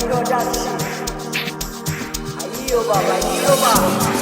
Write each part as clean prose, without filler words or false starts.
You know that shit. Ayo baba, ayo baba.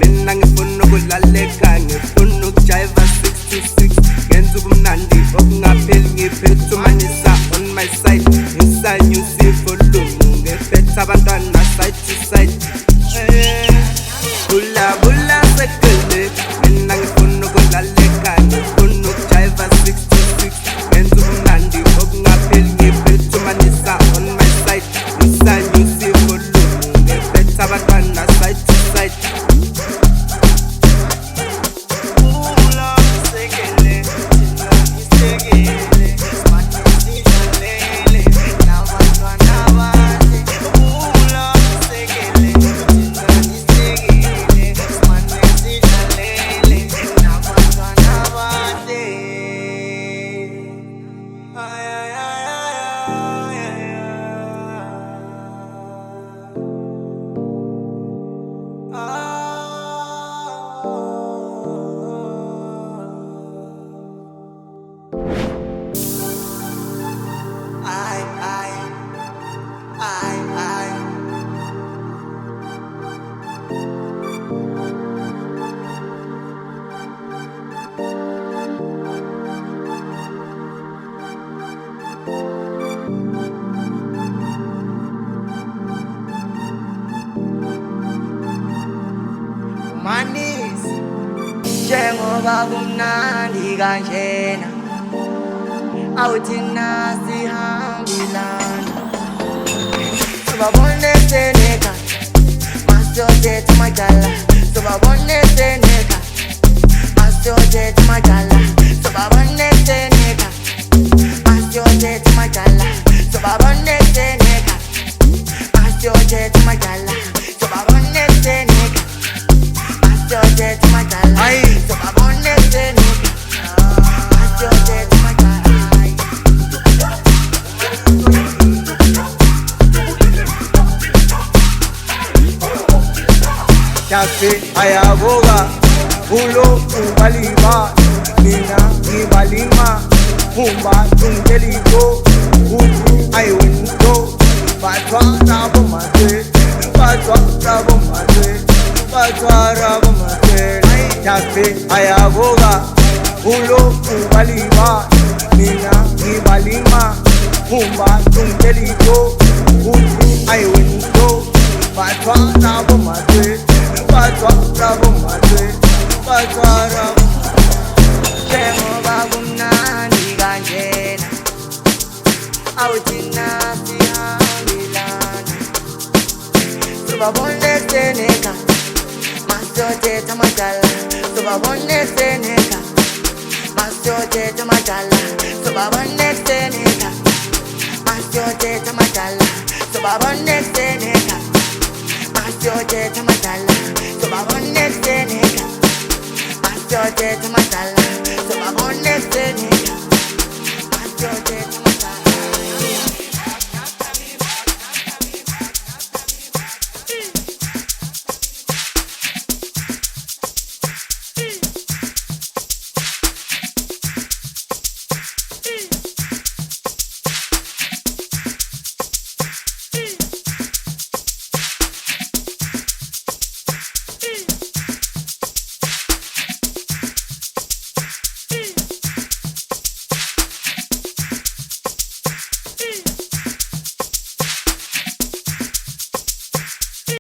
Mina ngifuna ukulaleka ngifuna ukujiva 626 ngenza ubumnandi okungapheli ngiphethumanisa on my side ngisanyusa ivolume ngephethe abantwana side to side bula sekele mina ngifuna ukulaleka ngifuna ukujiva 626 ngenza ubumnandi okungapheli ngiphethumanisa on my side ngisanyusa ivolume ngephethe abantwana side to side. Manis, njengoba kumnandi kanjena awuthina sihambelana sobabone seneka masiyothetha amacala sobabone seneka masiyothetha amacala sobabone seneka masiyothetha amacala sobabone seneka masiyothetha amacala sobabone seneka masiyothetha amacala sobabone seneka masiyothetha amacala. Yafe ayaboga ulo ubalima nina ibalima humba tungeliko utu aiwento batwa rabo mate Yafe ayaboga ulo ubalima nina ibalima humba tungeliko utu aiwento batwa rabo mate njengoba kumnandi kanjena awuthina sihambelana sobabone seneka masiyothetha amacala sobabone seneka masiyothetha amacala sobabone seneka masiyothetha amacala sobabone seneka masiyothetha amacala sobabone seneka masiyothetha amacala sobabone seneka masiyothetha